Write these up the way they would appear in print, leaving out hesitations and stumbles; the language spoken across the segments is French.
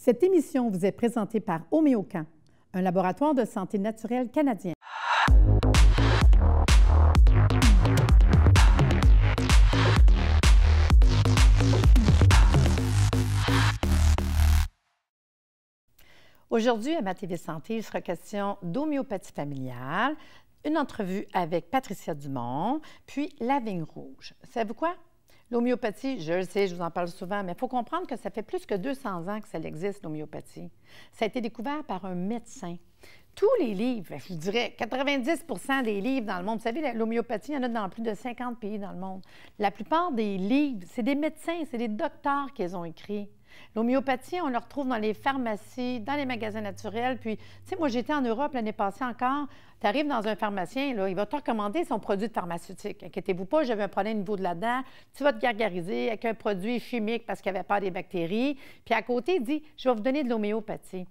Cette émission vous est présentée par Homéocan, un laboratoire de santé naturelle canadien. Aujourd'hui, à ma TV Santé, il sera question d'homéopathie familiale, une entrevue avec Patricia Dumont, puis la vigne rouge. Savez-vous quoi? L'homéopathie, je le sais, je vous en parle souvent, mais il faut comprendre que ça fait plus que 200 ans que ça existe, l'homéopathie. Ça a été découvert par un médecin. Tous les livres, je vous dirais 90 des livres dans le monde, vous savez, l'homéopathie, il y en a dans plus de 50 pays dans le monde. La plupart des livres, c'est des médecins, c'est des docteurs qui les ont écrits. L'homéopathie, on le retrouve dans les pharmacies, dans les magasins naturels. Puis, tu sais, moi, j'étais en Europe l'année passée encore. Tu arrives dans un pharmacien, là, il va te recommander son produit de pharmaceutique. Inquiétez-vous pas, j'avais un problème au niveau de la dent. Tu vas te gargariser avec un produit chimique parce qu'il n'y avait pas des bactéries. Puis à côté, il dit, je vais vous donner de l'homéopathie.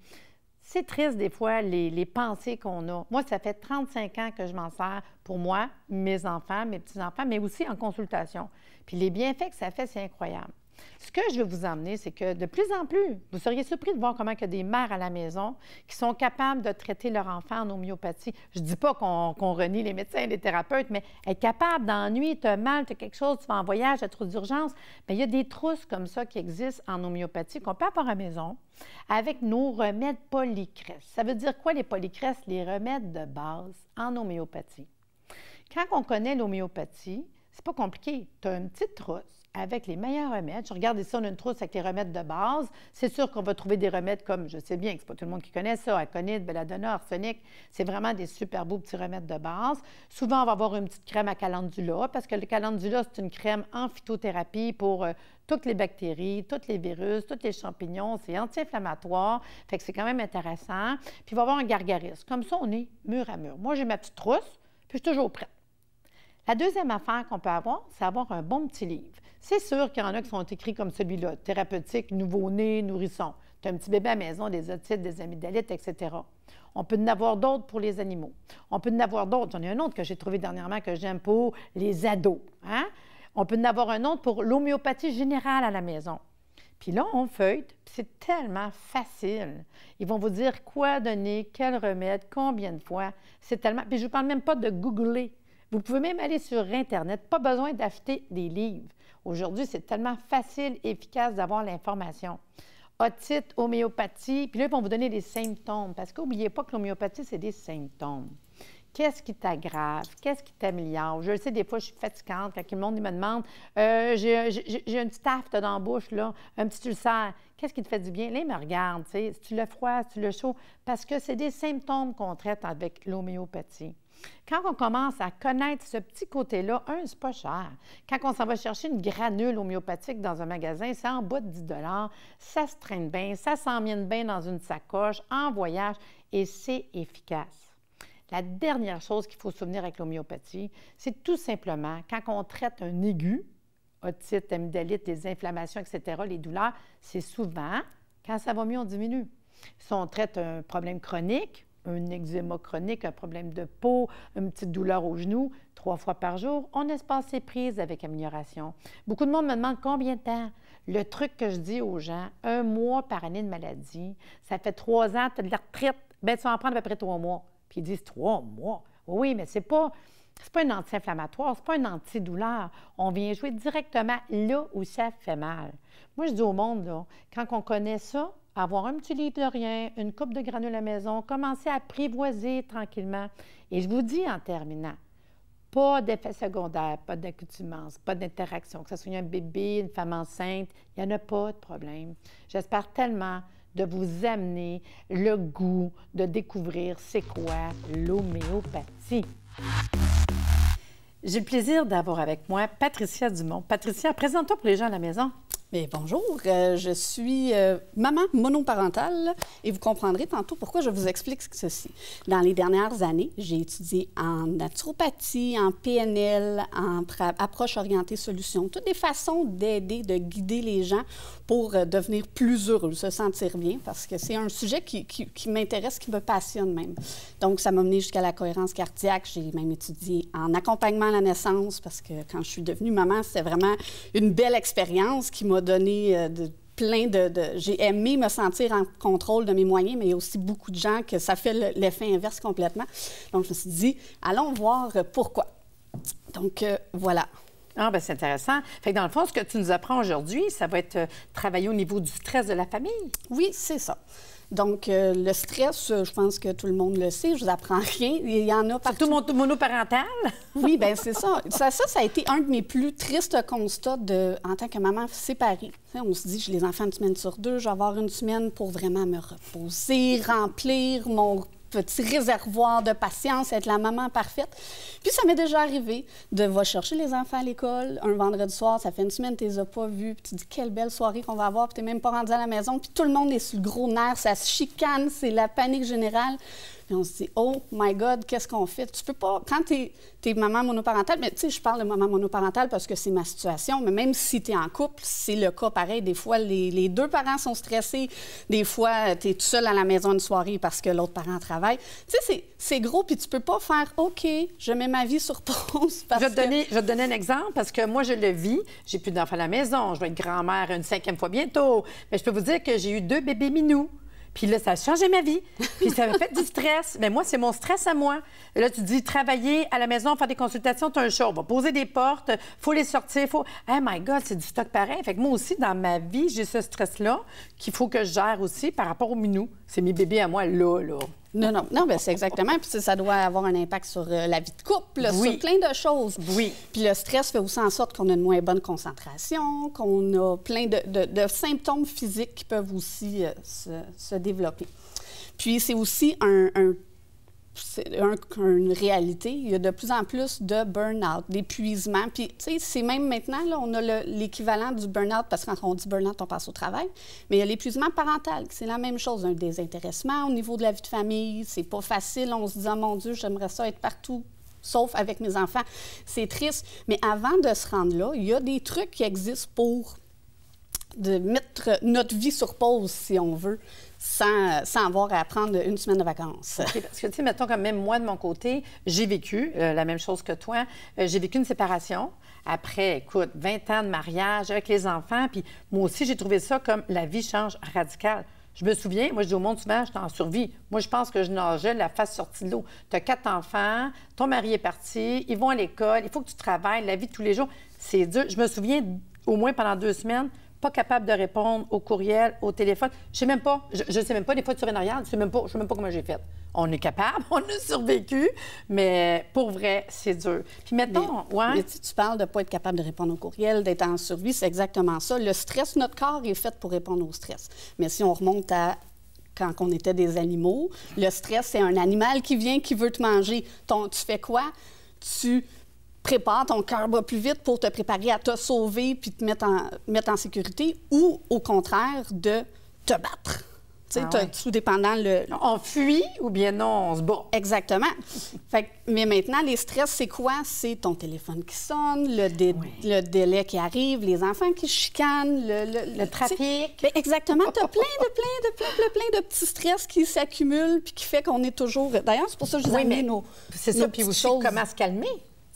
C'est triste, des fois, les pensées qu'on a. Moi, ça fait 35 ans que je m'en sers pour moi, mes enfants, mes petits-enfants, mais aussi en consultation. Puis les bienfaits que ça fait, c'est incroyable. Ce que je veux vous emmener, c'est que de plus en plus, vous seriez surpris de voir comment il y a des mères à la maison qui sont capables de traiter leur enfant en homéopathie. Je ne dis pas qu'on renie les médecins et les thérapeutes, mais être capable d'ennui, tu as mal, tu as quelque chose, tu vas en voyage, tu as trop d'urgence. Bien, il y a des trousses comme ça qui existent en homéopathie qu'on peut avoir à la maison avec nos remèdes polycresses. Ça veut dire quoi les polycresses? Les remèdes de base en homéopathie. Quand on connaît l'homéopathie, c'est pas compliqué. Tu as une petite trousse avec les meilleurs remèdes. Je regarde ici, on a une trousse avec les remèdes de base. C'est sûr qu'on va trouver des remèdes comme, je sais bien que c'est pas tout le monde qui connaît ça, aconite, belladonna, arsenic. C'est vraiment des super beaux petits remèdes de base. Souvent, on va avoir une petite crème à calendula parce que le calendula, c'est une crème en phytothérapie pour toutes les bactéries, tous les virus, tous les champignons. C'est anti-inflammatoire, fait que c'est quand même intéressant. Puis, il va y avoir un gargarisme. Comme ça, on est mur à mur. Moi, j'ai ma petite trousse, puis je suis toujours prête. La deuxième affaire qu'on peut avoir, c'est avoir un bon petit livre. C'est sûr qu'il y en a qui sont écrits comme celui-là, thérapeutique, nouveau-né, nourrisson. Tu as un petit bébé à la maison, des otites, des amygdalites, etc. On peut en avoir d'autres pour les animaux. On peut en avoir d'autres. J'en ai un autre que j'ai trouvé dernièrement que j'aime pour les ados. Hein? On peut en avoir un autre pour l'homéopathie générale à la maison. Puis là, on feuille, puis c'est tellement facile. Ils vont vous dire quoi donner, quel remède, combien de fois. C'est tellement... Puis je ne vous parle même pas de googler. Vous pouvez même aller sur Internet, pas besoin d'acheter des livres. Aujourd'hui, c'est tellement facile et efficace d'avoir l'information. Otite, homéopathie, puis là, ils vont vous donner des symptômes, parce qu'oubliez pas que l'homéopathie, c'est des symptômes. Qu'est-ce qui t'aggrave? Qu'est-ce qui t'améliore? Je le sais, des fois, je suis fatigante quand le monde me demande j'ai un petit afte dans la bouche, là, un petit ulcère. Qu'est-ce qui te fait du bien? Là, ils me regardent, tu sais, si tu le froid, si tu le chaud, parce que c'est des symptômes qu'on traite avec l'homéopathie. Quand on commence à connaître ce petit côté-là, c'est pas cher. Quand on s'en va chercher une granule homéopathique dans un magasin, c'est en bas de 10 $, ça se traîne bien, ça s'emmène bien dans une sacoche, en voyage, et c'est efficace. La dernière chose qu'il faut se souvenir avec l'homéopathie, c'est tout simplement, quand on traite un aigu, otite, amygdalite, les inflammations, etc., les douleurs, c'est souvent, quand ça va mieux, on diminue. Si on traite un problème chronique, un eczéma chronique, un problème de peau, une petite douleur au genou, 3 fois par jour, on espace ses prises avec amélioration. Beaucoup de monde me demande combien de temps. Le truc que je dis aux gens, 1 mois par année de maladie, ça fait 3 ans, tu as de la retraite, bien, tu vas en prendre à peu près 3 mois. Puis ils disent 3 mois. Oui, mais c'est pas un anti-inflammatoire, c'est pas un antidouleur. On vient jouer directement là où ça fait mal. Moi, je dis au monde, là, quand on connaît ça, avoir un petit livre de rien, une coupe de granules à la maison, commencer à apprivoiser tranquillement. Et je vous dis en terminant, pas d'effet secondaire, pas d'accoutumance, pas d'interaction, que ce soit un bébé, une femme enceinte, il n'y en a pas de problème. J'espère tellement de vous amener le goût de découvrir c'est quoi l'homéopathie. J'ai le plaisir d'avoir avec moi Patricia Dumont. Patricia, présente-toi pour les gens à la maison. Bien, bonjour, je suis maman monoparentale et vous comprendrez tantôt pourquoi je vous explique ceci. Dans les dernières années, j'ai étudié en naturopathie, en PNL, en approche orientée solution, toutes des façons d'aider, de guider les gens pour devenir plus heureux, se sentir bien, parce que c'est un sujet qui m'intéresse, qui me passionne même. Donc, ça m'a mené jusqu'à la cohérence cardiaque. J'ai même étudié en accompagnement à la naissance, parce que quand je suis devenue maman, c'était vraiment une belle expérience qui m'a donné J'ai aimé me sentir en contrôle de mes moyens, mais il y a aussi beaucoup de gens que ça fait l'effet inverse complètement. Donc, je me suis dit, allons voir pourquoi. Donc, voilà. Ah, bien, c'est intéressant. Fait que dans le fond, ce que tu nous apprends aujourd'hui, ça va être travailler au niveau du stress de la famille. Oui, c'est ça. Donc, le stress, je pense que tout le monde le sait, je vous apprends rien. Il y en a partout. Surtout monoparental. Oui, bien, c'est ça. Ça a été un de mes plus tristes constats en tant que maman séparée. On se dit, j'ai les enfants une semaine sur deux, je vais avoir une semaine pour vraiment me reposer, remplir mon petit réservoir de patience, être la maman parfaite. Puis ça m'est déjà arrivé de va chercher les enfants à l'école un vendredi soir, ça fait une semaine que tu les as pas vus, puis tu dis quelle belle soirée qu'on va avoir, puis tu n'es même pas rendu à la maison, puis tout le monde est sur le gros nerf, ça se chicane, c'est la panique générale. Puis on se dit, oh my God, qu'est-ce qu'on fait? Tu peux pas, quand tu es maman monoparentale, mais tu sais, je parle de maman monoparentale parce que c'est ma situation, mais même si tu es en couple, c'est le cas pareil. Des fois, les deux parents sont stressés. Des fois, tu es tout seul à la maison une soirée parce que l'autre parent travaille. Tu sais, c'est gros, puis tu peux pas faire, OK, je mets ma vie sur pause. Je vais te donner un exemple parce que moi, je le vis. J'ai plus d'enfants à la maison. Je vais être grand-mère une 5e fois bientôt. Mais je peux vous dire que j'ai eu 2 bébés minous. Puis là, ça a changé ma vie. Puis ça m'a fait du stress. Mais moi, c'est mon stress à moi. Et là, tu dis, travailler à la maison, faire des consultations, tu as un show. On va poser des portes, il faut les sortir, faut... Oh my God, c'est du stock pareil. Fait que moi aussi, dans ma vie, j'ai ce stress-là qu'il faut que je gère aussi par rapport aux minous. C'est mes bébés à moi, là. Non, bien, c'est exactement. Puis ça doit avoir un impact sur la vie de couple, oui. sur plein de choses. Oui. Puis le stress fait aussi en sorte qu'on a une moins bonne concentration, qu'on a plein de symptômes physiques qui peuvent aussi se développer. Puis c'est aussi une réalité. Il y a de plus en plus de burn-out, d'épuisement. Puis, tu sais, c'est même maintenant, là, on a l'équivalent du burn-out, parce que quand on dit burn-out, on passe au travail. Mais il y a l'épuisement parental, c'est la même chose, un désintéressement au niveau de la vie de famille. C'est pas facile. On se dit, oh mon Dieu, j'aimerais ça être partout, sauf avec mes enfants. C'est triste. Mais avant de se rendre là, il y a des trucs qui existent pour mettre notre vie sur pause, si on veut, sans avoir à prendre une semaine de vacances. Okay, parce que, tu sais, mettons, comme même moi, de mon côté, j'ai vécu la même chose que toi. J'ai vécu une séparation. Après, écoute, 20 ans de mariage avec les enfants. Puis moi aussi, j'ai trouvé ça comme la vie change radical. Je me souviens, moi, je dis au monde souvent, je suis en survie. Moi, je pense que je nageais la face sortie de l'eau. Tu as 4 enfants, ton mari est parti, ils vont à l'école, il faut que tu travailles, la vie de tous les jours. C'est dur. Je me souviens, au moins pendant 2 semaines, pas capable de répondre au courriel, au téléphone. Je sais même pas. Je sais même pas, des fois, tu reviens en arrière, je sais même pas comment j'ai fait. On est capable, on a survécu, mais pour vrai, c'est dur. Puis mettons, mais si tu parles de ne pas être capable de répondre au courriel, d'être en survie, c'est exactement ça. Le stress, notre corps est fait pour répondre au stress. Mais si on remonte à quand on était des animaux, le stress, c'est un animal qui vient, qui veut te manger. Tu fais quoi? Tu prépare, ton cœur bat plus vite pour te préparer à te sauver puis te mettre en sécurité, ou au contraire, de te battre. Tu sais, tout dépendant On fuit ou bien non, on se bat. Exactement. Mais maintenant, les stress, c'est quoi? C'est ton téléphone qui sonne, le délai qui arrive, les enfants qui chicanent, le trafic. Ben exactement. Tu as plein de petits stress qui s'accumulent puis qui fait qu'on est toujours... D'ailleurs, c'est pour ça que je vous ai mis c'est ça, puis aussi comment se calmer.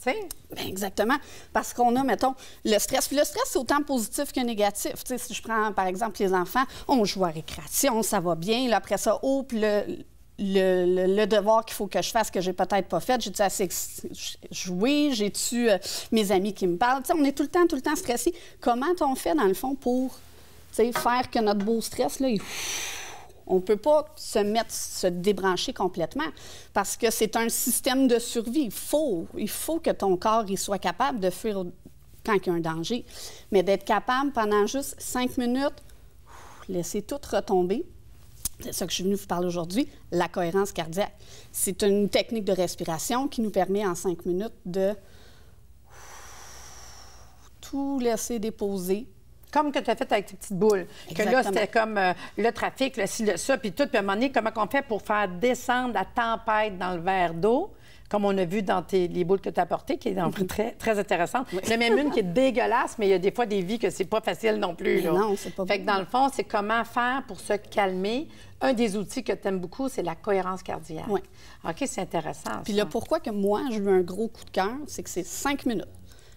Bien, exactement. Parce qu'on a, mettons, le stress. Puis le stress, c'est autant positif que négatif. Tu sais, si je prends, par exemple, les enfants, on joue à récréation, ça va bien. Là, après ça, puis le devoir qu'il faut que je fasse, que j'ai peut-être pas fait. J'ai-tu assez joué? J'ai-tu mes amis qui me parlent? Tu sais, on est tout le temps stressé. Comment on fait, dans le fond, pour faire que notre beau stress, là, on ne peut pas se débrancher complètement parce que c'est un système de survie. Il faut que ton corps il soit capable de fuir quand il y a un danger. Mais d'être capable pendant juste 5 minutes, laisser tout retomber. C'est ça que je suis venue vous parler aujourd'hui, la cohérence cardiaque. C'est une technique de respiration qui nous permet en 5 minutes de tout laisser déposer. Comme que tu as fait avec tes petites boules. Exactement. Que là, c'était comme le trafic, le ci, le ça, puis tout. Puis à un moment donné, comment on fait pour faire descendre la tempête dans le verre d'eau, comme on a vu dans les boules que tu as apportées, qui est très, très intéressante. Il y en a même une qui est dégueulasse, mais il y a des fois des vies que c'est pas facile non plus. Là. Non, c'est pas fait que dans le fond, c'est comment faire pour se calmer. Un des outils que tu aimes beaucoup, c'est la cohérence cardiaque. Oui. OK, c'est intéressant. Puis là, pourquoi que moi, j'ai eu un gros coup de cœur, c'est que c'est 5 minutes.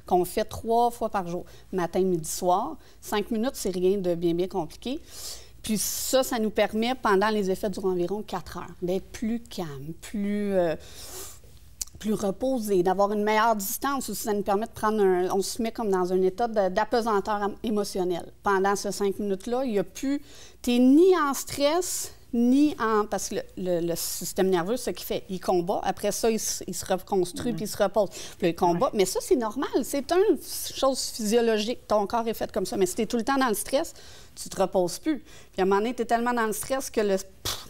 qu'on fait 3 fois par jour, matin, midi, soir. 5 minutes, c'est rien de bien, bien compliqué. Puis ça nous permet, pendant les effets, durant environ 4 heures, d'être plus calme, plus reposé, d'avoir une meilleure distance aussi. Ça nous permet de prendre on se met comme dans un état d'apesanteur émotionnelle. Pendant ces 5 minutes-là, il n'y a plus... Tu n'es ni en stress, ni en... Parce que le système nerveux, ce qu'il fait, il combat. Après ça, il se reconstruit, puis il se repose. Puis il combat. Mais ça, c'est normal. C'est une chose physiologique. Ton corps est fait comme ça. Mais si tu es tout le temps dans le stress, tu te reposes plus. Puis à un moment donné, tu es tellement dans le stress que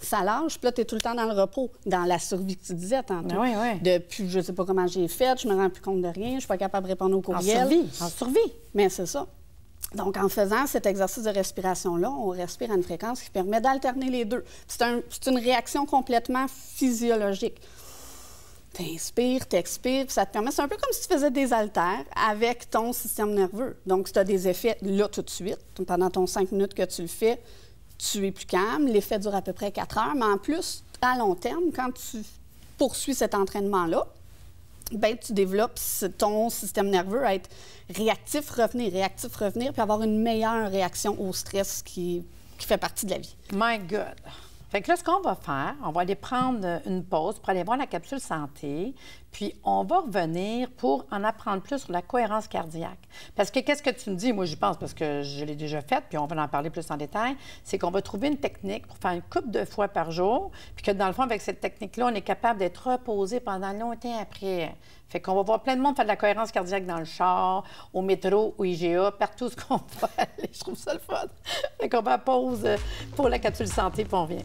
ça lâche. Puis là, tu es tout le temps dans le repos, dans la survie que tu disais tantôt. Oui, oui. Depuis, je ne sais pas comment j'ai fait, je me rends plus compte de rien, je ne suis pas capable de répondre aux courriels. En survie. Mais c'est ça. Donc, en faisant cet exercice de respiration-là, on respire à une fréquence qui permet d'alterner les deux. C'est une réaction complètement physiologique. T'inspires, t'expires, puis ça te permet... C'est un peu comme si tu faisais des haltères avec ton système nerveux. Donc, tu as des effets là tout de suite. Pendant ton 5 minutes que tu le fais, tu es plus calme. L'effet dure à peu près 4 heures. Mais en plus, à long terme, quand tu poursuis cet entraînement-là, bien, tu développes ton système nerveux à être réactif, revenir, puis avoir une meilleure réaction au stress qui fait partie de la vie. My God! Fait que là, ce qu'on va faire, on va aller prendre une pause pour aller voir la capsule santé, puis on va revenir pour en apprendre plus sur la cohérence cardiaque. Parce que qu'est-ce que tu me dis? Moi, j'y pense parce que je l'ai déjà faite, puis on va en parler plus en détail. C'est qu'on va trouver une technique pour faire une couple de fois par jour, puis que dans le fond, avec cette technique-là, on est capable d'être reposé pendant longtemps après. Fait qu'on va voir plein de monde faire de la cohérence cardiaque dans le char, au métro, au IGA, partout ce qu'on va aller. Je trouve ça le fun. Fait qu'on va à pause pour la capsule santé, puis on revient.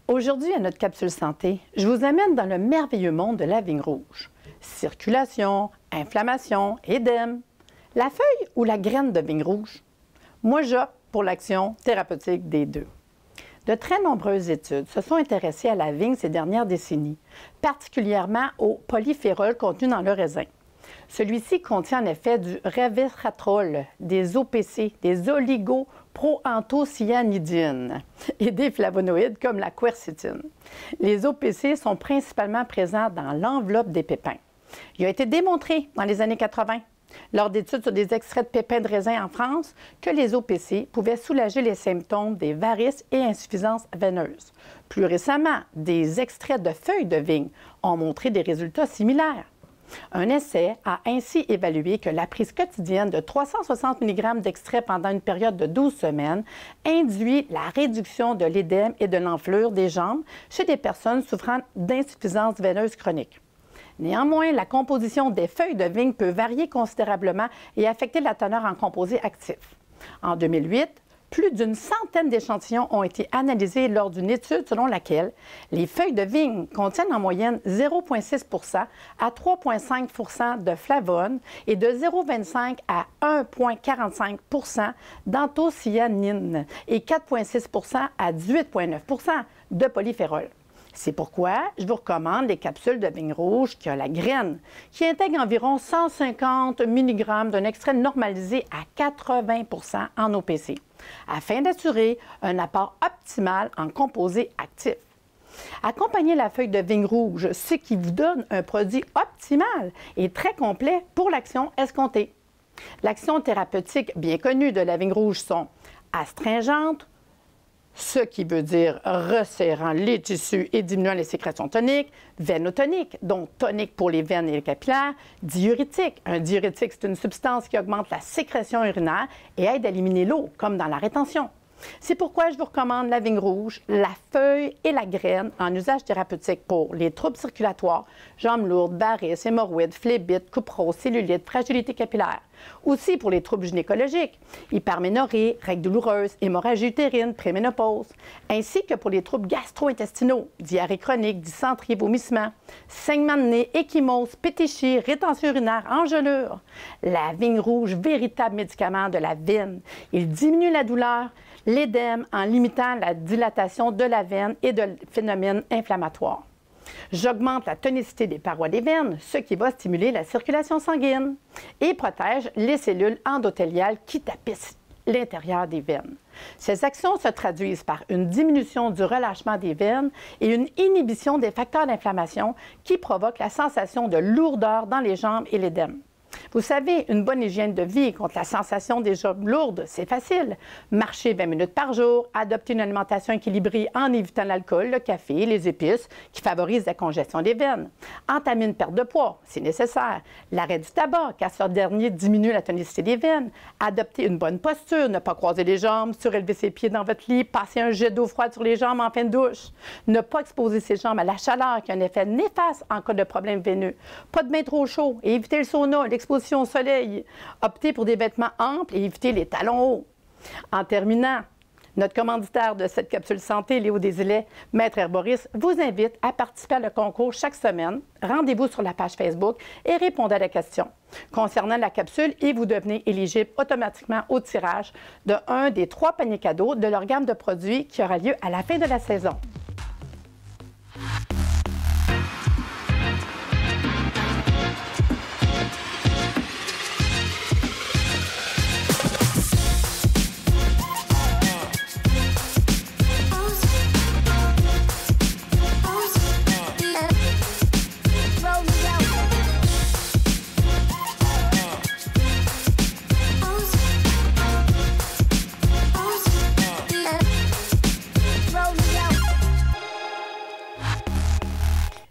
Aujourd'hui, à notre capsule santé, je vous amène dans le merveilleux monde de la vigne rouge. Circulation, inflammation, édème. La feuille ou la graine de vigne rouge? Moi, j'opte pour l'action thérapeutique des deux. De très nombreuses études se sont intéressées à la vigne ces dernières décennies, particulièrement au polyphérol contenu dans le raisin. Celui-ci contient en effet du resveratrol, des OPC, des oligoproanthocyanidines et des flavonoïdes comme la quercétine. Les OPC sont principalement présents dans l'enveloppe des pépins. Il a été démontré dans les années 80, lors d'études sur des extraits de pépins de raisin en France, que les OPC pouvaient soulager les symptômes des varices et insuffisances veineuses. Plus récemment, des extraits de feuilles de vigne ont montré des résultats similaires. Un essai a ainsi évalué que la prise quotidienne de 360 mg d'extrait pendant une période de 12 semaines induit la réduction de l'édème et de l'enflure des jambes chez des personnes souffrant d'insuffisance veineuse chronique. Néanmoins, la composition des feuilles de vigne peut varier considérablement et affecter la teneur en composés actifs. En 2008, plus d'une centaine d'échantillons ont été analysés lors d'une étude selon laquelle les feuilles de vigne contiennent en moyenne 0,6 à 3,5 de flavones et de 0,25 à 1,45 d'anthocyanine et 4,6 à 18,9 de polyphérol. C'est pourquoi je vous recommande les capsules de vigne rouge qui ont la graine, qui intègre environ 150 mg d'un extrait normalisé à 80 en OPC, afin d'assurer un apport optimal en composés actifs. Accompagnez la feuille de vigne rouge, ce qui vous donne un produit optimal et très complet pour l'action escomptée. L'action thérapeutique bien connue de la vigne rouge sont astringentes, ce qui veut dire resserrant les tissus et diminuant les sécrétions toniques, vénotonique, donc tonique pour les veines et les capillaires, diurétique. Un diurétique, c'est une substance qui augmente la sécrétion urinaire et aide à éliminer l'eau, comme dans la rétention. C'est pourquoi je vous recommande la vigne rouge, la feuille et la graine en usage thérapeutique pour les troubles circulatoires, jambes lourdes, varices, hémorroïdes, phlébites, couperose, cellulite, fragilité capillaire. Aussi pour les troubles gynécologiques, hyperménorrhée, règles douloureuses, hémorragie utérine, préménopause, ainsi que pour les troubles gastro-intestinaux, diarrhée chronique, dysenterie, vomissement, saignement de nez, échymose, pétéchie, rétention urinaire, engelure. La vigne rouge, véritable médicament de la veine. Il diminue la douleur, l'édème en limitant la dilatation de la veine et de phénomènes inflammatoires. J'augmente la tonicité des parois des veines, ce qui va stimuler la circulation sanguine et protège les cellules endothéliales qui tapissent l'intérieur des veines. Ces actions se traduisent par une diminution du relâchement des veines et une inhibition des facteurs d'inflammation qui provoquent la sensation de lourdeur dans les jambes et l'édème. Vous savez, une bonne hygiène de vie contre la sensation des jambes lourdes, c'est facile. Marcher 20 minutes par jour, adopter une alimentation équilibrée en évitant l'alcool, le café, les épices, qui favorisent la congestion des veines. Entamer une perte de poids, c'est nécessaire. L'arrêt du tabac, car ce dernier diminue la tonicité des veines. Adopter une bonne posture, ne pas croiser les jambes, surélever ses pieds dans votre lit, passer un jet d'eau froide sur les jambes en fin de douche. Ne pas exposer ses jambes à la chaleur qui a un effet néfaste en cas de problème veineux. Pas de bain trop chaud et éviter le sauna, l'exposition au soleil. Opter pour des vêtements amples et éviter les talons hauts. En terminant, notre commanditaire de cette capsule santé, Léo Desilets, maître herboriste, vous invite à participer à le concours chaque semaine. Rendez-vous sur la page Facebook et répondez à la question concernant la capsule et vous devenez éligible automatiquement au tirage de un des 3 paniers cadeaux de leur gamme de produits qui aura lieu à la fin de la saison.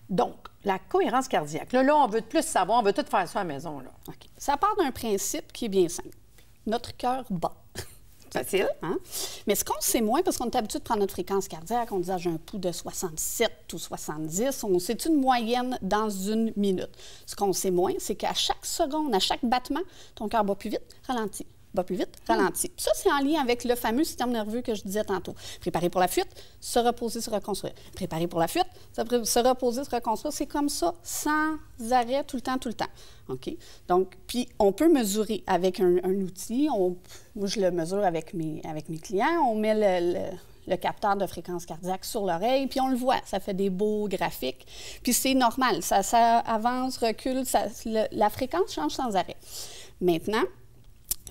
Donc, la cohérence cardiaque. Là, on veut plus savoir, on veut tout faire ça à la maison. Là. OK. Ça part d'un principe qui est bien simple. Notre cœur bat. Facile. Hein? Mais ce qu'on sait moins, parce qu'on est habitué de prendre notre fréquence cardiaque, on dit j'ai un pouls de 67 ou 70, c'est une moyenne dans une minute. Ce qu'on sait moins, c'est qu'à chaque seconde, à chaque battement, ton cœur bat plus vite, ralentit. Bat plus vite, ralentit. Ça, c'est en lien avec le fameux système nerveux que je disais tantôt. Préparer pour la fuite, se reposer, se reconstruire. Préparer pour la fuite, se reposer, se reconstruire. C'est comme ça, sans arrêt, tout le temps, tout le temps. OK? Donc, puis on peut mesurer avec un outil. Moi, je le mesure avec mes clients. On met le capteur de fréquence cardiaque sur l'oreille, puis on le voit. Ça fait des beaux graphiques. Puis c'est normal. Ça avance, recule. La fréquence change sans arrêt. Maintenant,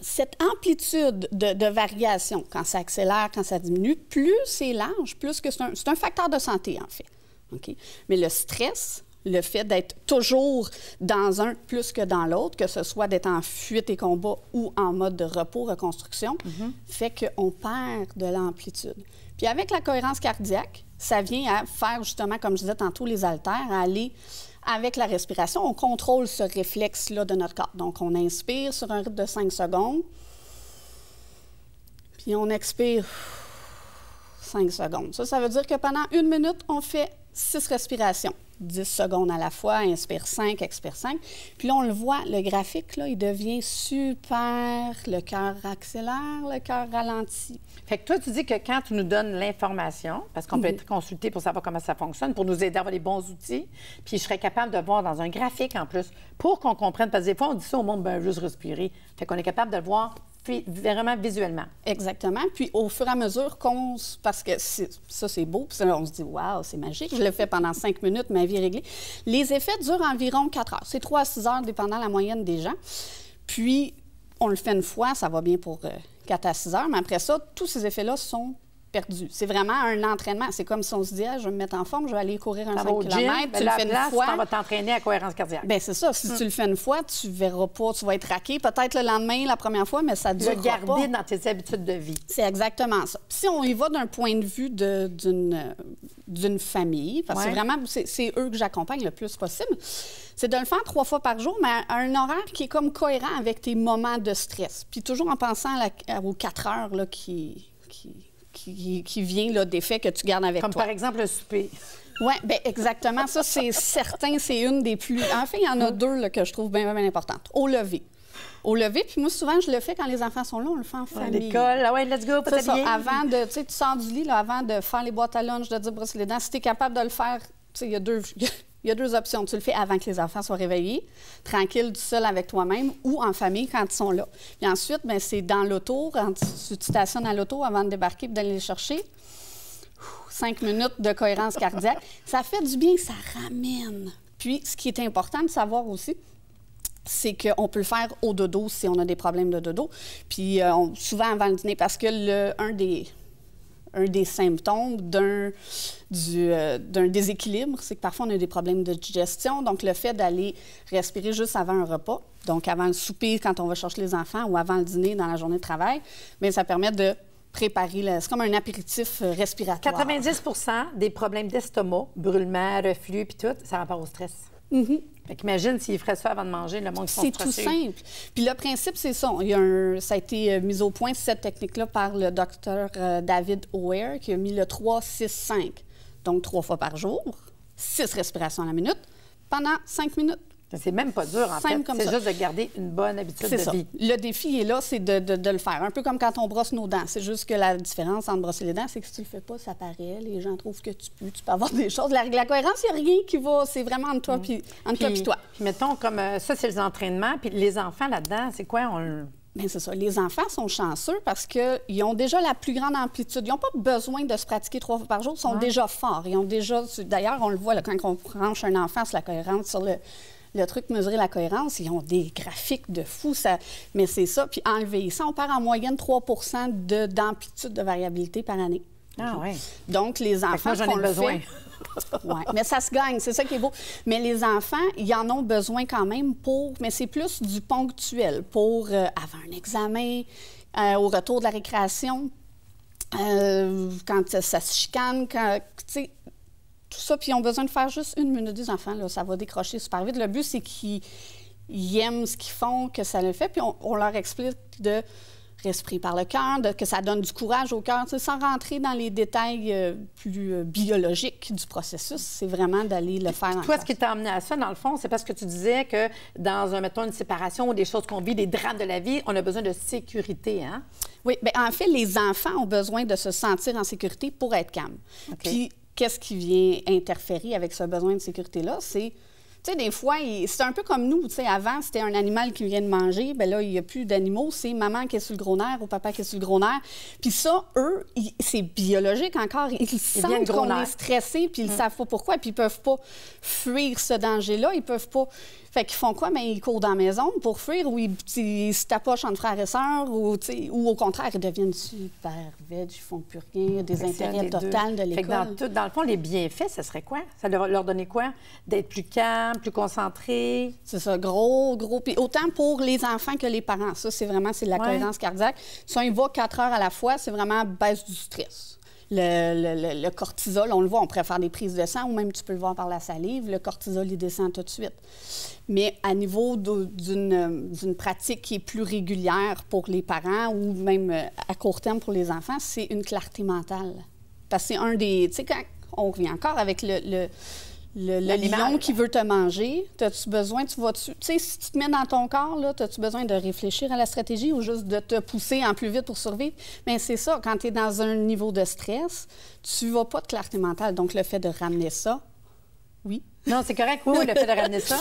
cette amplitude de variation, quand ça accélère, quand ça diminue, plus c'est large, plus que c'est un facteur de santé, en fait. Okay? Mais le stress, le fait d'être toujours dans un plus que dans l'autre, que ce soit d'être en fuite et combat ou en mode de repos, reconstruction, fait qu'on perd de l'amplitude. Puis avec la cohérence cardiaque, ça vient à faire justement, comme je disais tantôt, les haltères, à aller avec la respiration, on contrôle ce réflexe-là de notre corps. Donc, on inspire sur un rythme de 5 secondes, puis on expire 5 secondes. Ça veut dire que pendant 1 minute, on fait 6 respirations. 10 secondes à la fois, inspire 5, expire 5. Puis là, on le voit, le graphique, là, il devient super, le cœur accélère, le cœur ralentit. Fait que toi, tu dis que quand tu nous donnes l'information, parce qu'on peut être consulté pour savoir comment ça fonctionne, pour nous aider à avoir les bons outils, puis je serais capable de voir dans un graphique en plus, pour qu'on comprenne, parce que des fois, on dit ça au monde, ben juste respirer. Fait qu'on est capable de le voir vraiment visuellement. Exactement. Puis au fur et à mesure parce que ça, c'est beau, puis on se dit, waouh, c'est magique. Je le fais pendant 5 minutes, ma vie est réglée. Les effets durent environ 4 heures. C'est 3 à 6 heures, dépendant de la moyenne des gens. Puis, on le fait une fois, ça va bien pour 4 à 6 heures, mais après ça, tous ces effets-là sont perdus. C'est vraiment un entraînement. C'est comme si on se dit, je vais me mettre en forme, je vais aller courir un 5 km. Tu le fais une fois. Tu vas t'entraîner à cohérence cardiaque. Bien, c'est ça. Si tu le fais une fois, tu ne verras pas, tu vas être raqué. Peut-être le lendemain, la première fois, mais ça ne durera pas. Le garder dans tes habitudes de vie. C'est exactement ça. Puis si on y va d'un point de vue d'une famille, parce que vraiment, c'est eux que j'accompagne le plus possible, c'est de le faire 3 fois par jour, mais à un horaire qui est comme cohérent avec tes moments de stress. Puis toujours en pensant aux 4 heures là, qui vient là, des faits que tu gardes avec toi. Comme par exemple le souper. Oui, bien exactement. Ça, c'est certain, c'est une des plus... En fait, il y en a 2 là, que je trouve bien importantes. Au lever. Au lever, puis moi, souvent, je le fais quand les enfants sont là, on le fait en famille. À l'école, ah ouais, let's go, pas ça, avant de... Tu sais, tu sors du lit, là, avant de faire les boîtes à lunch, de dire brosse les dents, si tu es capable de le faire, tu sais, il y a 2 options. Tu le fais avant que les enfants soient réveillés, tranquille, tout seul avec toi-même, ou en famille quand ils sont là. Puis ensuite, bien, c'est dans l'auto, quand tu stationnes à l'auto avant de débarquer et d'aller les chercher. 5 minutes de cohérence cardiaque. Ça fait du bien, ça ramène. Puis, ce qui est important de savoir aussi, c'est qu'on peut le faire au dodo si on a des problèmes de dodo. Puis, souvent avant le dîner, parce que des symptômes d'un déséquilibre, c'est que parfois on a des problèmes de digestion. Donc, le fait d'aller respirer juste avant un repas, donc avant le souper quand on va chercher les enfants ou avant le dîner dans la journée de travail, bien, ça permet de préparer, c'est comme un apéritif respiratoire. 90 des problèmes d'estomac, brûlement, reflux, puis tout, ça rapport au stress. Fait qu'imagine s'ils feraient ça avant de manger, le monde qui sont stressés. C'est tout simple. Puis le principe, c'est ça. Ça a été mis au point, cette technique-là, par le docteur David O'Hare, qui a mis le 3-6-5. Donc, 3 fois par jour, 6 respirations à la minute, pendant 5 minutes. C'est même pas dur, en fait. C'est juste de garder une bonne habitude de vie. Le défi est là, c'est de le faire. Un peu comme quand on brosse nos dents. C'est juste que la différence entre brosser les dents, c'est que si tu le fais pas, ça paraît. Les gens trouvent que tu peux avoir des choses. La cohérence, il n'y a rien qui va. C'est vraiment entre toi puis toi. Puis mettons, comme ça, c'est les entraînements. Puis les enfants là-dedans, c'est quoi? Bien, c'est ça. Les enfants sont chanceux parce qu'ils ont déjà la plus grande amplitude. Ils n'ont pas besoin de se pratiquer 3 fois par jour. Ils sont déjà forts. Ils ont déjà... D'ailleurs, on le voit là, quand on branche un enfant sur la cohérence, sur le truc mesurer la cohérence, ils ont des graphiques de fou, mais c'est ça. Puis enlever ça, on perd en moyenne 3 d'amplitude de variabilité par année. Ah oui. Donc, les enfants, j'en ai besoin. Oui, mais ça se gagne, c'est ça qui est beau. Mais les enfants, ils en ont besoin quand même mais c'est plus du ponctuel, pour avant un examen, au retour de la récréation, quand ça se chicane, quand, tu sais, tout ça, puis ils ont besoin de faire juste 1 minute des enfants, là, ça va décrocher super vite. Le but, c'est qu'ils aiment ce qu'ils font, que ça le fait, puis on leur explique de respirer par le cœur, que ça donne du courage au cœur, sans rentrer dans les détails plus biologiques du processus. C'est vraiment d'aller le faire en Toi, ce qui t'a amené à ça, dans le fond, c'est parce que tu disais que dans, mettons, une séparation ou des choses qu'on vit, des drames de la vie, on a besoin de sécurité, hein? Oui, bien, en fait, les enfants ont besoin de se sentir en sécurité pour être calmes. Okay. Puis, qu'est-ce qui vient interférer avec ce besoin de sécurité-là? C'est, tu sais, des fois, c'est un peu comme nous. Tu sais, avant, c'était un animal qui vient de manger. Bien là, il n'y a plus d'animaux. C'est maman qui est sur le gros nerf ou papa qui est sur le gros nerf. Puis ça, eux, c'est biologique encore. Ils sentent qu'on est stressé, puis ils ne savent pas pourquoi. Puis ils ne peuvent pas fuir ce danger-là. Ils peuvent pas... Fait qu'ils font quoi? Bien, ils courent dans la maison pour fuir ou ils se tapochent entre frères et sœurs ou au contraire, ils deviennent super vêtus, ils font plus rien, des intérêts total de l'école. Dans le fond, les bienfaits, ce serait quoi? Ça leur donner quoi? D'être plus calme, plus concentré? C'est ça, gros. Puis autant pour les enfants que les parents. Ça, c'est vraiment la cohérence cardiaque. Si on y va 4 heures à la fois, c'est vraiment baisse du stress. Le cortisol, on le voit, on pourrait faire des prises de sang ou même tu peux le voir par la salive, le cortisol, il descend tout de suite. Mais à niveau d'une pratique qui est plus régulière pour les parents ou même à court terme pour les enfants, c'est une clarté mentale. Parce que c'est un des... Tu sais, quand on revient encore avec le lion qui veut te manger, as-tu besoin, tu sais, si tu te mets dans ton corps, là, as-tu besoin de réfléchir à la stratégie ou juste de te pousser en plus vite pour survivre? Bien, c'est ça, quand tu es dans un niveau de stress, tu vas pas de clarté mentale. Donc, le fait de ramener ça, oui. Non, c'est correct, oui, le fait de ramener ça.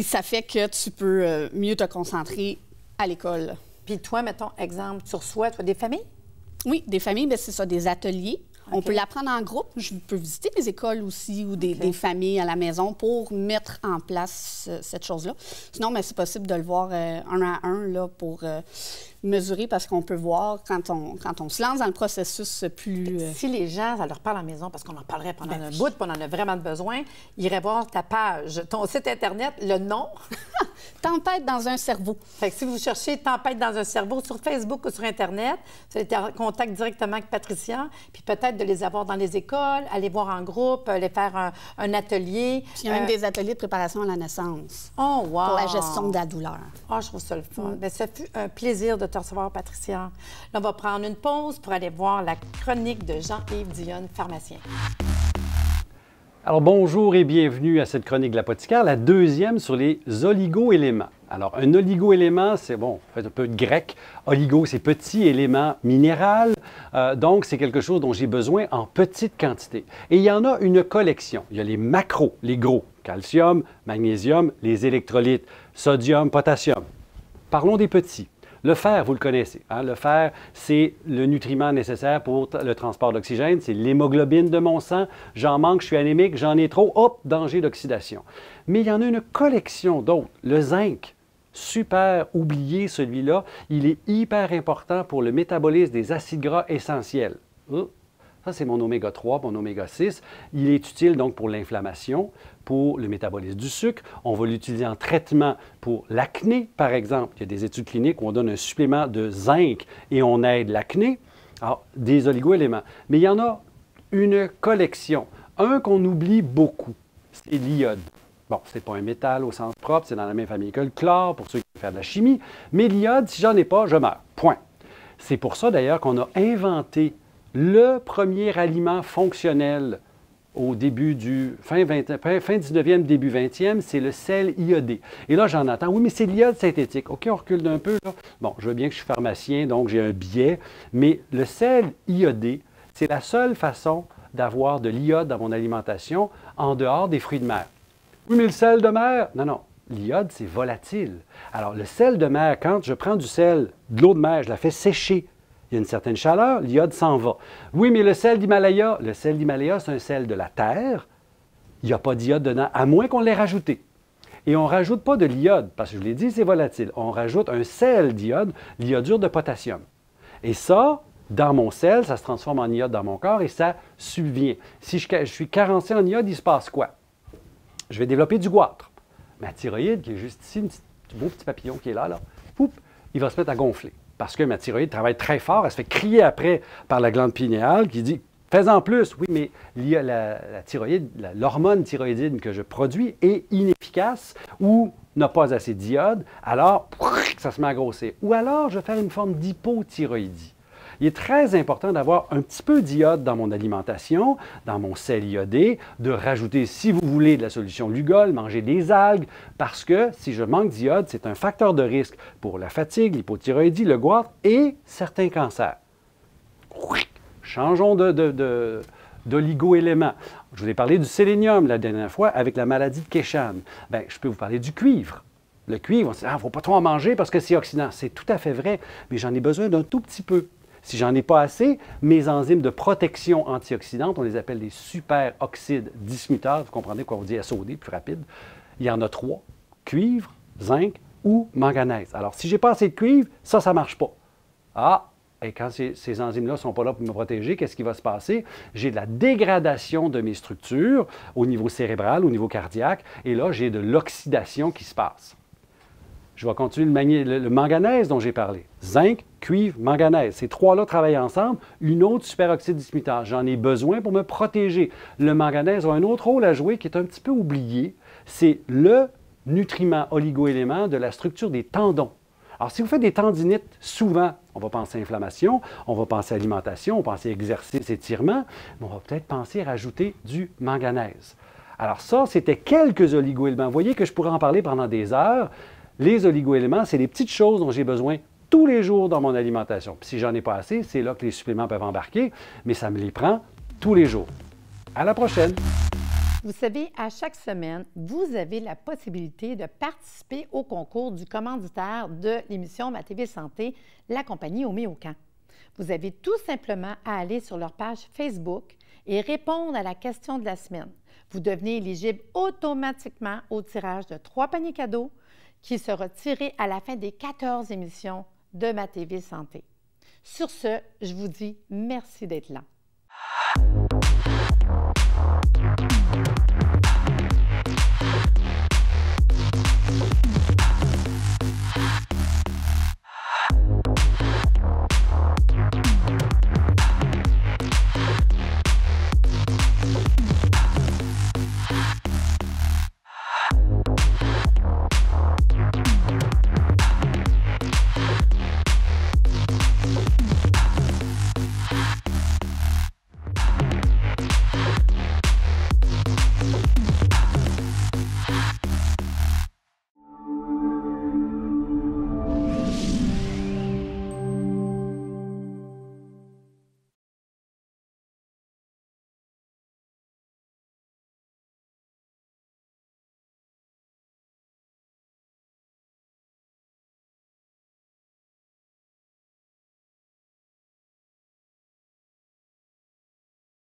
Ça fait que tu peux mieux te concentrer à l'école. Puis toi, mettons, exemple, tu reçois, des familles? Oui, des familles, bien, c'est ça, des ateliers. Okay. On peut l'apprendre en groupe. Je peux visiter des écoles aussi ou des familles à la maison pour mettre en place cette chose-là. Sinon, bien, c'est possible de le voir un à un là, pour mesurer parce qu'on peut voir quand on se lance dans le processus plus... Si les gens, ça leur parle à la maison, parce qu'on en parlerait pendant un bout, puis on en a vraiment besoin, ils iraient voir ta page, ton site Internet, le nom. Tempête dans un cerveau. Fait que si vous cherchez Tempête dans un cerveau sur Facebook ou sur Internet, vous allez en contact directement avec Patricia, puis peut-être de les avoir dans les écoles, aller voir en groupe, aller faire un atelier. Puis il y a même des ateliers de préparation à la naissance. Oh, wow! Pour la gestion de la douleur. Ah, je trouve ça le fun. Bien, ça fut un plaisir de te recevoir, Patricia. Là, on va prendre une pause pour aller voir la chronique de Jean-Yves Dionne, pharmacien. Alors, bonjour et bienvenue à cette chronique de l'apothicaire, la deuxième sur les oligo-éléments. Alors, un oligo-élément, c'est bon, fait un peu de grec. Oligo, c'est petit, élément minéral. Donc, c'est quelque chose dont j'ai besoin en petite quantité. Et il y en a une collection. Il y a les macros, les gros, calcium, magnésium, les électrolytes, sodium, potassium. Parlons des petits. Le fer, vous le connaissez. Hein? Le fer, c'est le nutriment nécessaire pour le transport d'oxygène. C'est l'hémoglobine de mon sang. J'en manque, je suis anémique, j'en ai trop, hop, danger d'oxydation. Mais il y en a une collection d'autres. Le zinc, super oublié celui-là. Il est hyper important pour le métabolisme des acides gras essentiels. Ça, c'est mon oméga 3, mon oméga 6. Il est utile donc pour l'inflammation, pour le métabolisme du sucre. On va l'utiliser en traitement pour l'acné, par exemple. Il y a des études cliniques où on donne un supplément de zinc et on aide l'acné. Alors, des oligo-éléments. Mais il y en a une collection. Un qu'on oublie beaucoup, c'est l'iode. Bon, ce n'est pas un métal au sens propre, c'est dans la même famille que le chlore, pour ceux qui veulent faire de la chimie. Mais l'iode, si j'en ai pas, je meurs. Point. C'est pour ça, d'ailleurs, qu'on a inventé le premier aliment fonctionnel au début du fin 19e, début 20e, c'est le sel iodé. Et là, j'en entends, oui, mais c'est de l'iode synthétique. OK, on recule d'un peu, là. Bon, je veux bien que je suis pharmacien, donc j'ai un biais, mais le sel iodé, c'est la seule façon d'avoir de l'iode dans mon alimentation en dehors des fruits de mer. Oui, mais le sel de mer, non, non. L'iode, c'est volatile. Alors, le sel de mer, quand je prends du sel, de l'eau de mer, je la fais sécher. Il y a une certaine chaleur, l'iode s'en va. Oui, mais le sel d'Himalaya, c'est un sel de la terre. Il n'y a pas d'iode dedans, à moins qu'on l'ait rajouté. Et on ne rajoute pas de l'iode, parce que je l'ai dit, c'est volatile. On rajoute un sel d'iode, l'iodure de potassium. Et ça, dans mon sel, ça se transforme en iode dans mon corps et ça subvient. Si je suis carencé en iode, il se passe quoi? Je vais développer du goitre. Ma thyroïde, qui est juste ici, un beau petit papillon qui est là, poup, il va se mettre à gonfler. Parce que ma thyroïde travaille très fort, elle se fait crier après par la glande pinéale qui dit « fais-en plus ». Oui, mais la thyroïde, l'hormone thyroïdienne que je produis est inefficace ou n'a pas assez d'iode, alors ça se met à grossir. Ou alors, je vais faire une forme d'hypothyroïdie. Il est très important d'avoir un petit peu d'iode dans mon alimentation, dans mon sel iodé, de rajouter, si vous voulez, de la solution Lugol, manger des algues, parce que si je manque d'iode, c'est un facteur de risque pour la fatigue, l'hypothyroïdie, le goitre et certains cancers. Changeons d'oligo-éléments. Je vous ai parlé du sélénium la dernière fois avec la maladie de Keshan. Bien, je peux vous parler du cuivre. Le cuivre, on se dit « il ne faut pas trop en manger parce que c'est oxydant ». C'est tout à fait vrai, mais j'en ai besoin d'un tout petit peu. Si j'en ai pas assez, mes enzymes de protection antioxydante, on les appelle des superoxydes dismuteurs, vous comprenez quoi on dit SOD, plus rapide, il y en a 3, cuivre, zinc ou manganèse. Alors, si j'ai pas assez de cuivre, ça ne marche pas. Ah, et quand ces enzymes-là ne sont pas là pour me protéger, qu'est-ce qui va se passer? J'ai de la dégradation de mes structures au niveau cérébral, au niveau cardiaque, et là, j'ai de l'oxydation qui se passe. Je vais continuer le manganèse dont j'ai parlé. Zinc, cuivre, manganèse. Ces trois-là travaillent ensemble. Une autre superoxyde dismutase. J'en ai besoin pour me protéger. Le manganèse a un autre rôle à jouer qui est un petit peu oublié. C'est le nutriment oligo-élément de la structure des tendons. Alors, si vous faites des tendinites, souvent, on va penser à inflammation, on va penser à alimentation, on va penser à exercice, étirement, mais on va peut-être penser à rajouter du manganèse. Alors ça, c'était quelques oligo-éléments. Vous voyez que je pourrais en parler pendant des heures. Les oligo-éléments, c'est les petites choses dont j'ai besoin tous les jours dans mon alimentation. Puis si j'en ai pas assez, c'est là que les suppléments peuvent embarquer, mais ça me les prend tous les jours. À la prochaine! Vous savez, à chaque semaine, vous avez la possibilité de participer au concours du commanditaire de l'émission Ma TV Santé, la compagnie Homéocan. Vous avez tout simplement à aller sur leur page Facebook et répondre à la question de la semaine. Vous devenez éligible automatiquement au tirage de 3 paniers cadeaux qui sera tiré à la fin des 14 émissions de Ma TV Santé. Sur ce, je vous dis merci d'être là.